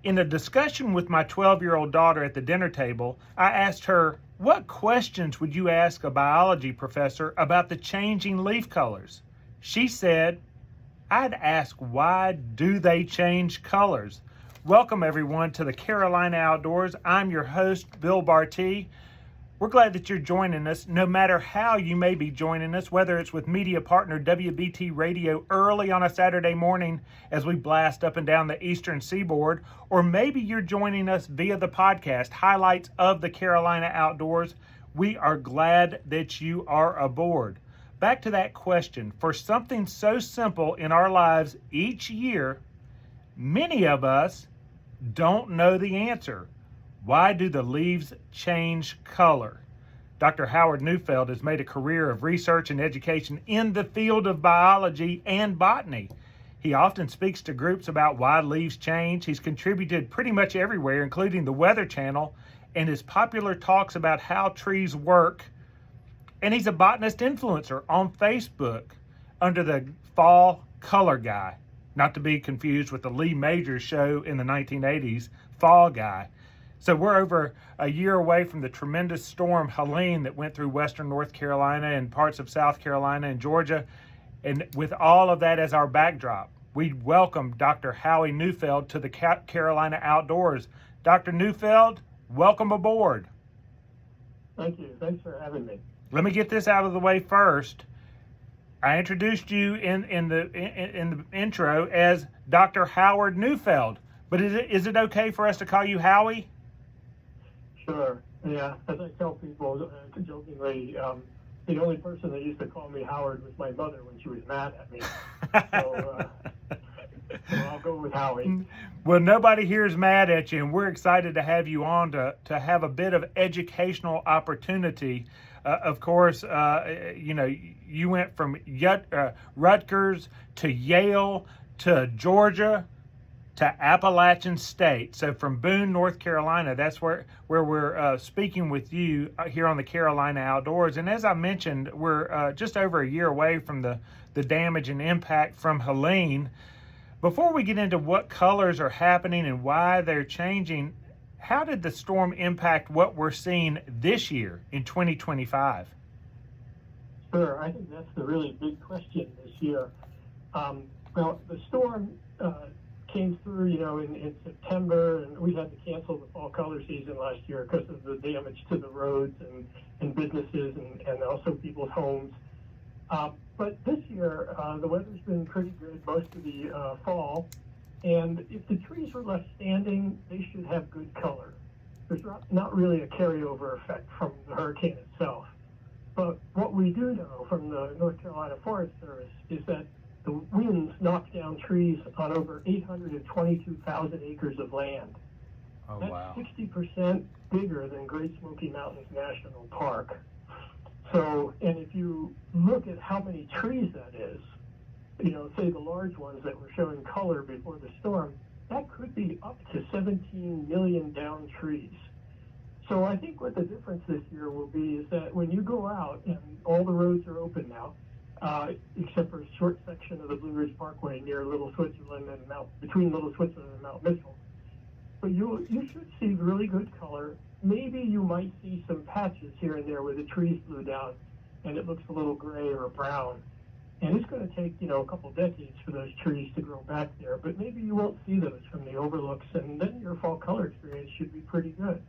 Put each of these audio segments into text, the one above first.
In a discussion with my 12-year-old daughter at the dinner table, I asked her, "What questions would you ask a biology professor about the changing leaf colors?" She said, "I'd ask, why do they change colors?" Welcome, everyone, to the Carolina Outdoors. I'm your host, Bill Bartee. We're glad that you're joining us, no matter how you may be joining us, whether it's with media partner WBT Radio early on a Saturday morning as we blast up and down the eastern seaboard, or maybe you're joining us via the podcast, Highlights of the Carolina Outdoors. We are glad that you are aboard. Back to that question, for something so simple in our lives each year, many of us don't know the answer. Why do the leaves change color? Dr. Howard Neufeld has made a career of research and education in the field of biology and botany. He often speaks to groups about why leaves change. He's contributed pretty much everywhere, including the Weather Channel, and his popular talks about how trees work. And he's a botanist influencer on Facebook under the Fall Color Guy, not to be confused with the Lee Majors show in the 1980s, Fall Guy. So we're over a year away from the tremendous storm Helene that went through western North Carolina and parts of South Carolina and Georgia. And with all of that as our backdrop, we welcome Dr. Howie Neufeld to the Carolina Outdoors. Dr. Neufeld, welcome aboard. Thank you. Thanks for having me. Let me get this out of the way first. I introduced you in the intro as Dr. Howard Neufeld, but is it okay for us to call you Howie? Sure. Yeah. As I tell people jokingly, the only person that used to call me Howard was my mother when she was mad at me. So I'll go with Howie. Well, nobody here is mad at you, and we're excited to have you on to have a bit of educational opportunity. Of course, you went from Rutgers to Yale to Georgia to Appalachian State. So from Boone, North Carolina, that's where we're speaking with you here on the Carolina Outdoors. And as I mentioned, we're just over a year away from the damage and impact from Helene. Before we get into what colors are happening and why they're changing, how did the storm impact what we're seeing this year in 2025? Sure. I think that's the really big question this year. Well, the storm came through, in September, and we had to cancel the fall color season last year because of the damage to the roads and businesses and also people's homes. But this year, the weather's been pretty good most of the fall, and if the trees were left standing, they should have good color. There's not really a carryover effect from the hurricane itself. But what we do know from the North Carolina Forest Service is that the winds knocked down trees on over 822,000 acres of land. Oh, That's wow. 60% bigger than Great Smoky Mountains National Park. So, and if you look at how many trees that is, say the large ones that were showing color before the storm, that could be up to 17 million down trees. So I think what the difference this year will be is that when you go out, and all the roads are open now, except for a short section of the Blue Ridge Parkway near Little Switzerland and between Little Switzerland and Mount Mitchell. But you should see really good color. Maybe you might see some patches here and there where the trees blew down and it looks a little gray or brown. And it's going to take, a couple decades for those trees to grow back there. But maybe you won't see those from the overlooks, and then your fall color experience should be pretty good.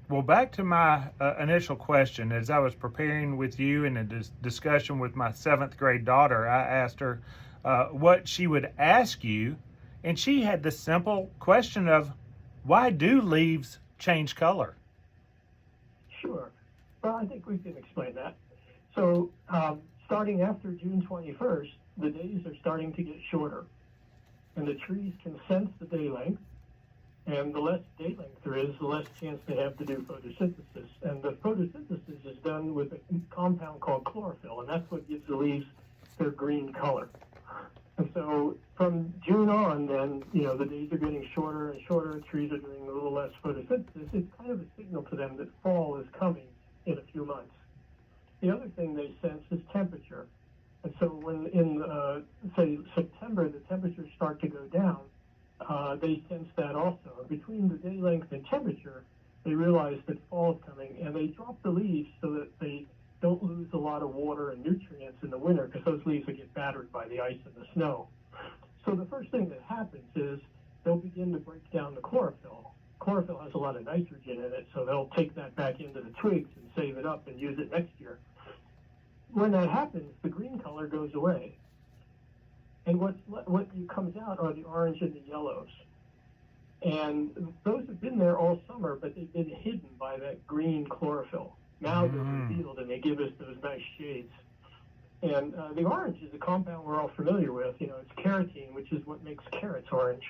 Well, back to my initial question, as I was preparing with you in a discussion with my 7th grade daughter, I asked her what she would ask you, and she had the simple question of, why do leaves change color? Sure. Well, I think we can explain that. So starting after June 21st, the days are starting to get shorter, and the trees can sense the day length. And the less day length there is, the less chance they have to do photosynthesis. And the photosynthesis is done with a compound called chlorophyll, and that's what gives the leaves their green color. And so from June on, then, the days are getting shorter and shorter, trees are doing a little less photosynthesis. It's kind of a signal to them that fall is coming in a few months. The other thing they sense is temperature. And so when in, say, September, the temperatures start to go down, they sense that also. Between the day length and temperature, they realize that fall is coming, and they drop the leaves so that they don't lose a lot of water and nutrients in the winter, because those leaves will get battered by the ice and the snow. So the first thing that happens is they'll begin to break down the chlorophyll. Chlorophyll has a lot of nitrogen in it, so they'll take that back into the twigs and save it up and use it next year. When that happens, the green color goes away. And what comes out are the orange and the yellows. And those have been there all summer, but they've been hidden by that green chlorophyll. Now they're revealed, and they give us those nice shades. And the orange is a compound we're all familiar with. You know, it's carotene, which is what makes carrots orange.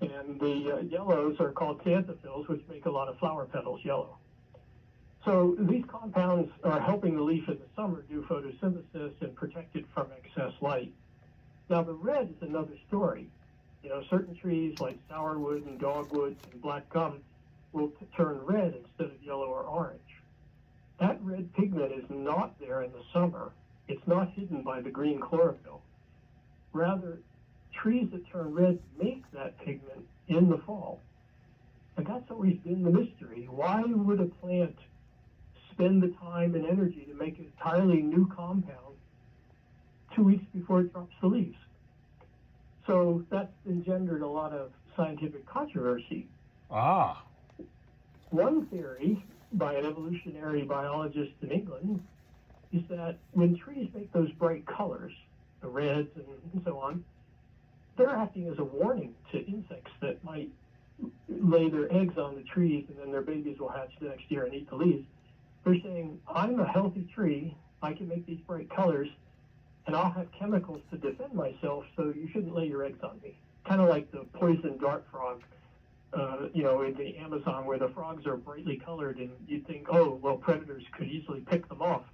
And the yellows are called xanthophylls, which make a lot of flower petals yellow. So these compounds are helping the leaf in the summer do photosynthesis and protect it from excess light. Now the red is another story. You know, certain trees like sourwood and dogwood and black gum will turn red instead of yellow or orange. That red pigment is not there in the summer. It's not hidden by the green chlorophyll. Rather, trees that turn red make that pigment in the fall. And that's always been the mystery. Why would a plant spend the time and energy to make an entirely new compound 2 weeks before it drops the leaves? So that's engendered a lot of scientific controversy. Ah. One theory by an evolutionary biologist in England is that when trees make those bright colors, the reds and so on, they're acting as a warning to insects that might lay their eggs on the trees, and then their babies will hatch the next year and eat the leaves. They're saying, I'm a healthy tree, I can make these bright colors, and I'll have chemicals to defend myself, so you shouldn't lay your eggs on me. Kind of like the poison dart frog, you know, in the Amazon, where the frogs are brightly colored, and you'd think, oh, well, predators could easily pick them off.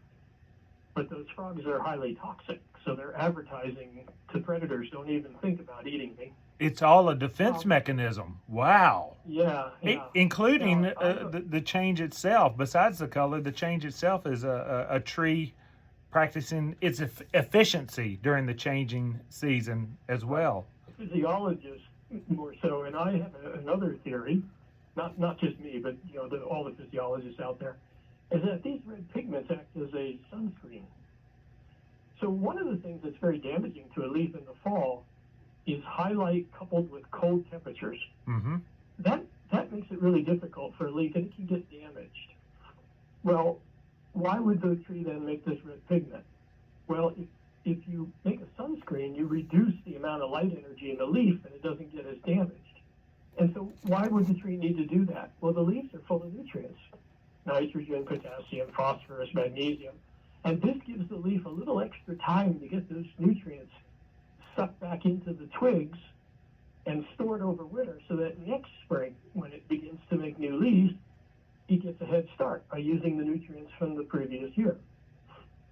But those frogs are highly toxic, so they're advertising to predators, don't even think about eating me. It's all a defense mechanism. Wow. Yeah. Including the change itself. Besides the color, the change itself is a tree practicing its efficiency during the changing season as well. Physiologists more so, and I have another theory, not just me, but you know, all the physiologists out there, is that these red pigments act as a sunscreen. So one of the things that's very damaging to a leaf in the fall is highlight coupled with cold temperatures. Mm-hmm. That makes it really difficult for a leaf, and it can get damaged. Well, why would the tree then make this red pigment? Well, if you make a sunscreen, you reduce the amount of light energy in the leaf, and it doesn't get as damaged. And so why would the tree need to do that? Well, the leaves are full of nutrients: nitrogen, potassium, phosphorus, magnesium. And this gives the leaf a little extra time to get those nutrients sucked back into the twigs and stored over winter, so that next spring, when it begins to make new leaves, it gets a head start by using the nutrients from the previous year.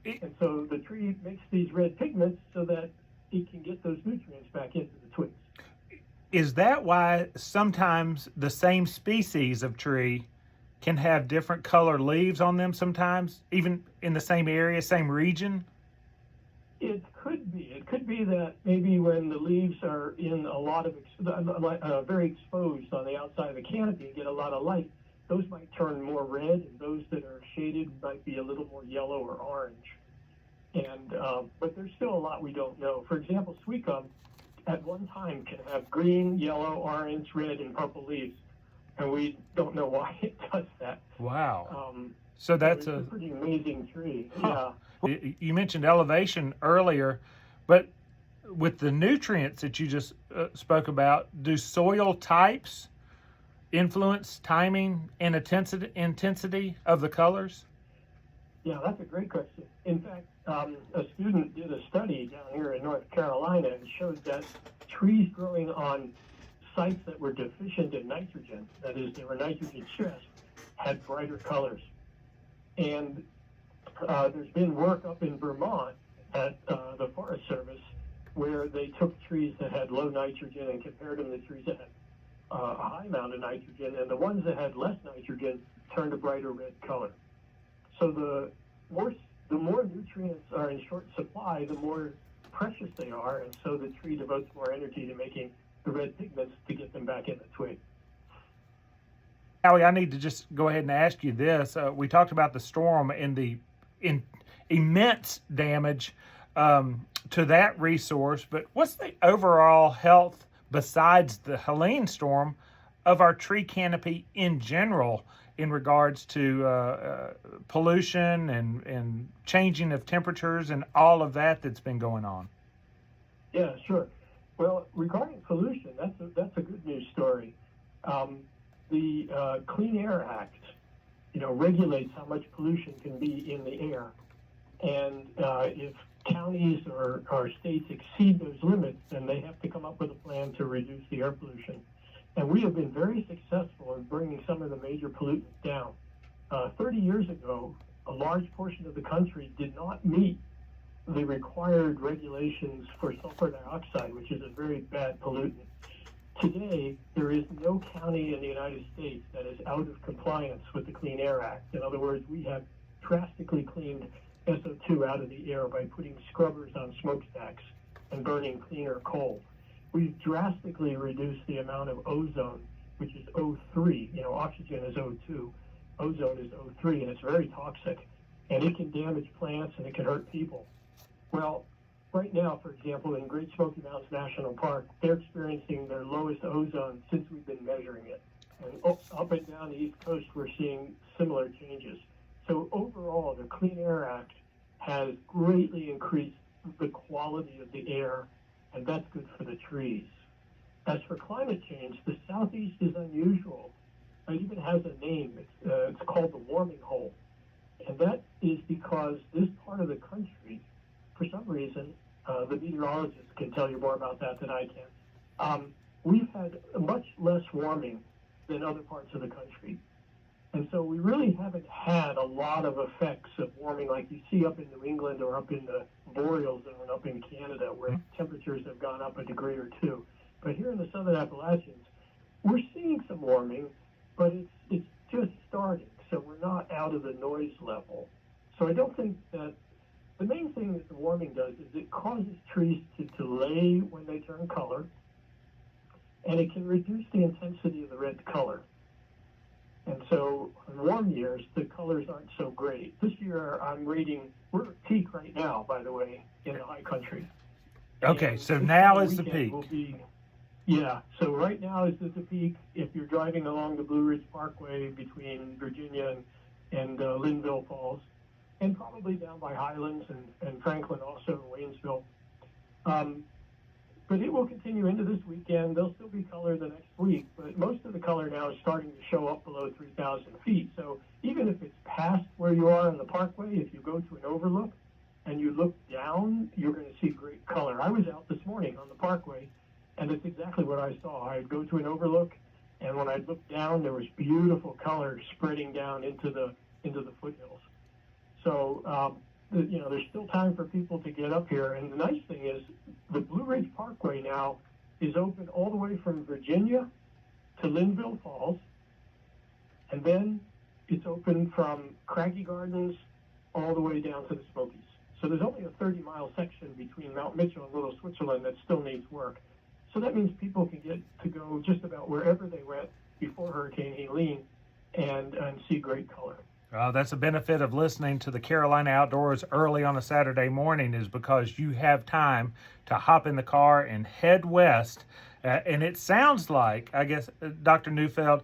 And so the tree makes these red pigments so that it can get those nutrients back into the twigs. Is that why sometimes the same species of tree can have different color leaves on them sometimes, even in the same area, same region? It could be. It could be that maybe when the leaves are in a lot of very exposed on the outside of the canopy and get a lot of light, those might turn more red, and those that are shaded might be a little more yellow or orange. And but there's still a lot we don't know. For example, sweet gum at one time can have green, yellow, orange, red, and purple leaves, and we don't know why it does that. Wow. So that's a pretty amazing tree. Huh. Yeah. You mentioned elevation earlier, but with the nutrients that you just spoke about, do soil types influence timing and intensity of the colors? Yeah, that's a great question. In fact, a student did a study down here in North Carolina and showed that trees growing on sites that were deficient in nitrogen, that is, they were nitrogen stressed, had brighter colors. And there's been work up in Vermont at the Forest Service where they took trees that had low nitrogen and compared them to trees that had a high amount of nitrogen, and the ones that had less nitrogen turned a brighter red color. So the more nutrients are in short supply, the more precious they are, and so the tree devotes more energy to making the red pigments to get them back in the twig. Howie, I need to just go ahead and ask you this. We talked about the storm and the immense damage to that resource, but what's the overall health, besides the Helene storm, of our tree canopy in general in regards to pollution and changing of temperatures and all of that that's been going on? Yeah, sure. Well, regarding pollution, that's a good news story. The Clean Air Act, regulates how much pollution can be in the air. And if counties or states exceed those limits, then they have to come up with a plan to reduce the air pollution. And we have been very successful in bringing some of the major pollutants down. 30 years ago, a large portion of the country did not meet the required regulations for sulfur dioxide, which is a very bad pollutant. Today, there is no county in the United States that is out of compliance with the Clean Air Act. In other words, we have drastically cleaned SO2 out of the air by putting scrubbers on smokestacks and burning cleaner coal. We've drastically reduced the amount of ozone, which is O3. Oxygen is O2. Ozone is O3, and it's very toxic. And it can damage plants, and it can hurt people. Well, right now, for example, in Great Smoky Mountains National Park, they're experiencing their lowest ozone since we've been measuring it. And up and down the East Coast, we're seeing similar changes. So overall, the Clean Air Act has greatly increased the quality of the air, and that's good for the trees. As for climate change, the Southeast is unusual. It even has a name. It's called the warming hole. And that is because this part of the country, for some reason, the meteorologists can tell you more about that than I can. We've had much less warming than other parts of the country. And so we really haven't had a lot of effects of warming like you see up in New England or up in the boreal zone up in Canada, where temperatures have gone up a degree or two. But here in the Southern Appalachians, we're seeing some warming, but it's just starting. So we're not out of the noise level. So I don't think that the main thing that the warming does is it causes trees to delay when they turn color, and it can reduce the intensity of the red color. And so in warm years, the colors aren't so great. This year, we're at peak right now, by the way, in the high country. Okay, And so now is the peak. So right now is the peak. If you're driving along the Blue Ridge Parkway between Virginia and Linville Falls, and probably down by Highlands and Franklin, also in Waynesville. But it will continue into this weekend. There'll still be color the next week, but most of the color now is starting to show up below 3,000 feet. So even if it's past where you are on the parkway, if you go to an overlook and you look down, you're going to see great color. I was out this morning on the parkway, and it's exactly what I saw. I'd go to an overlook, and when I looked down, there was beautiful color spreading down into the foothills. So, there's still time for people to get up here. And the nice thing is the Blue Ridge Parkway now is open all the way from Virginia to Linville Falls. And then it's open from Craggy Gardens all the way down to the Smokies. So there's only a 30-mile section between Mount Mitchell and Little Switzerland that still needs work. So that means people can get to go just about wherever they went before Hurricane Helene and see great color. That's a benefit of listening to the Carolina Outdoors early on a Saturday morning, is because you have time to hop in the car and head west. And it sounds like, I guess, Dr. Neufeld,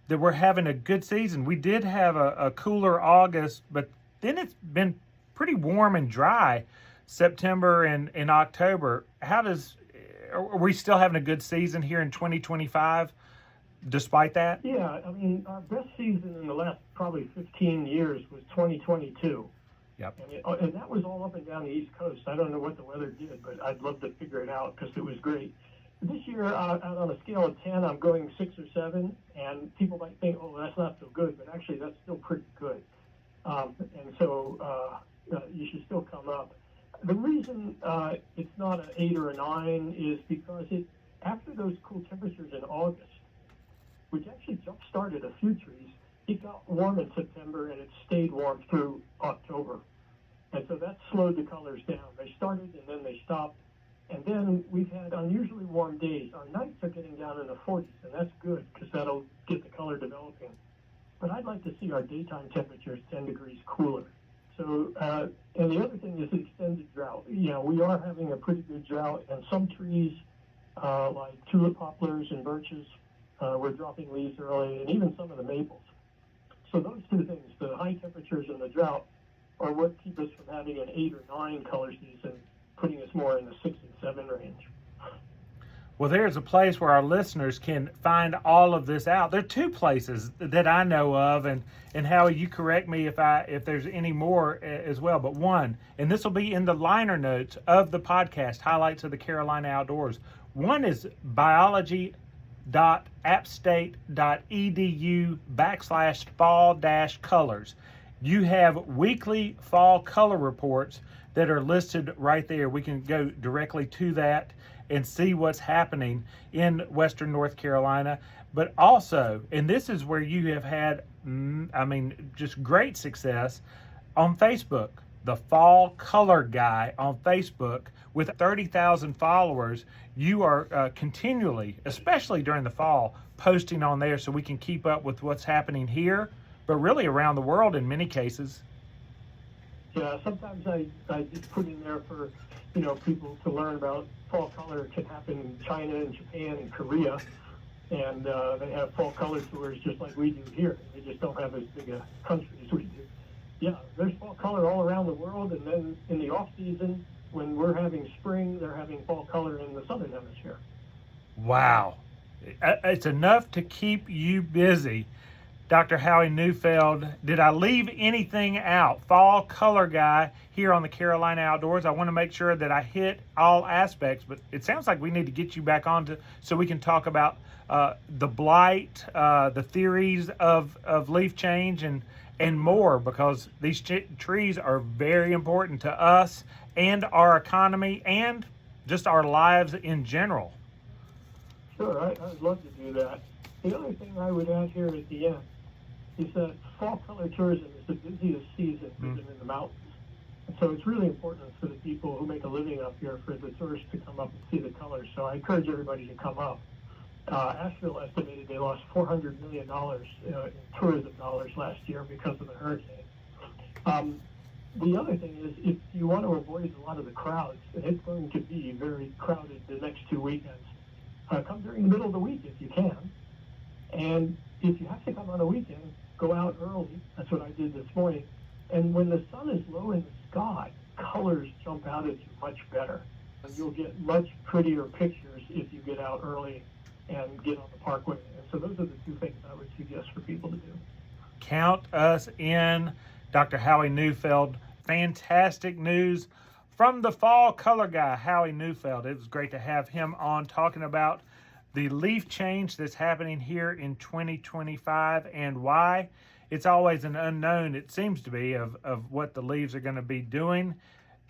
that we're having a good season. We did have a cooler August, but then it's been pretty warm and dry September and October. Are we still having a good season here in 2025? Despite that? Yeah, our best season in the last probably 15 years was 2022. Yep. And that was all up and down the East Coast. I don't know what the weather did, but I'd love to figure it out because it was great. This year, out on a scale of 10, I'm going 6 or 7, and people might think, oh, that's not so good, but actually that's still pretty good. And so you should still come up. The reason it's not an 8 or a 9 is because after those cool temperatures in August, which actually jump-started a few trees, it got warm in September, and it stayed warm through October. And so that slowed the colors down. They started, and then they stopped. And then we've had unusually warm days. Our nights are getting down in the 40s, and that's good because that'll get the color developing. But I'd like to see our daytime temperatures 10 degrees cooler. So, and the other thing is the extended drought. You know, we are having a pretty good drought, and some trees, like tulip poplars and birches, we're dropping leaves early, and even some of the maples. So those two things, the high temperatures and the drought, are what keep us from having an 8 or 9 color season, putting us more in the 6 and 7 range. Well, there's a place where our listeners can find all of this out. There are 2 places that I know of, and Howie, you correct me if there's any more as well. But one, and this will be in the liner notes of the podcast, Highlights of the Carolina Outdoors. One is biology.appstate.edu/fall-colors. You have weekly fall color reports that are listed right there. We can go directly to that and see what's happening in Western North Carolina. But also, and this is where you have had, just great success on Facebook, the Fall Color Guy on Facebook. With 30,000 followers, you are continually, especially during the fall, posting on there so we can keep up with what's happening here, but really around the world in many cases. Yeah, sometimes I just put in there for, people to learn about fall color. Can happen in China and Japan and Korea, and they have fall color tours just like we do here. They just don't have as big a country as we do. Yeah, there's fall color all around the world, and then in the off season, when we're having spring, they're having fall color in the southern hemisphere. Wow, it's enough to keep you busy. Dr. Howie Neufeld, did I leave anything out? Fall Color Guy here on the Carolina Outdoors. I want to make sure that I hit all aspects, but it sounds like we need to get you back on so we can talk about the blight, the theories of leaf change, and more, because these trees are very important to us and our economy and just our lives in general. Sure, I'd love to do that. The other thing I would add here at the end is that fall color tourism is the busiest season in the mountains. And so it's really important for the people who make a living up here for the tourists to come up and see the colors. So I encourage everybody to come up. Asheville estimated they lost $400 million in tourism dollars last year because of the hurricane. The other thing is, if you want to avoid a lot of the crowds, and it's going to be very crowded the next 2 weekends, come during the middle of the week if you can. And if you have to come on a weekend, go out early. That's what I did this morning. And when the sun is low in the sky, colors jump out at you much better. And you'll get much prettier pictures if you get out early and get on the parkway. And so those are the 2 things I would suggest for people to do. Count us in. Dr. Howie Neufeld, fantastic news from the Fall Color Guy, Howie Neufeld. It was great to have him on talking about the leaf change that's happening here in 2025 and why. It's always an unknown, it seems to be, of what the leaves are going to be doing.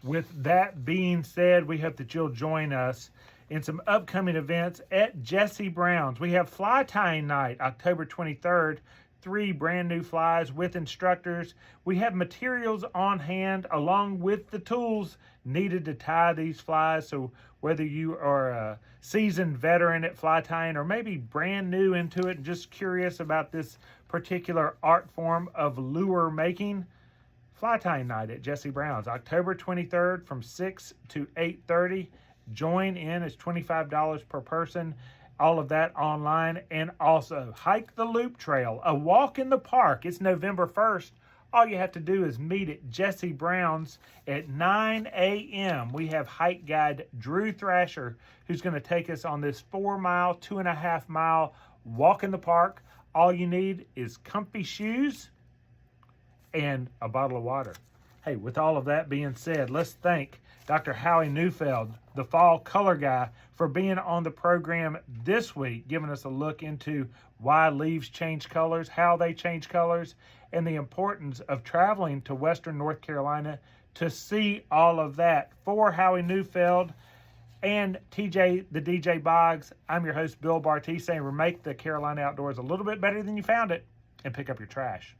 With that being said, we hope that you'll join us in some upcoming events at Jesse Brown's. We have Fly Tying Night, October 23rd. 3 brand new flies with instructors. We have materials on hand along with the tools needed to tie these flies. So whether you are a seasoned veteran at fly tying or maybe brand new into it and just curious about this particular art form of lure making, Fly Tying Night at Jesse Brown's, October 23rd from 6 to 8:30. Join in. It's $25 per person. All of that online. And also Hike the Loop Trail, a walk in the park. It's November 1st. All you have to do is meet at Jesse Brown's at 9 a.m. We have hike guide Drew Thrasher, who's going to take us on this 4-mile, 2.5-mile walk in the park. All you need is comfy shoes and a bottle of water. Hey, with all of that being said, let's thank Dr. Howie Neufeld, the Fall Color Guy, for being on the program this week, giving us a look into why leaves change colors, how they change colors, and the importance of traveling to Western North Carolina to see all of that. For Howie Neufeld and TJ the DJ Boggs, I'm your host, Bill Bartee, saying make the Carolina Outdoors a little bit better than you found it, and pick up your trash.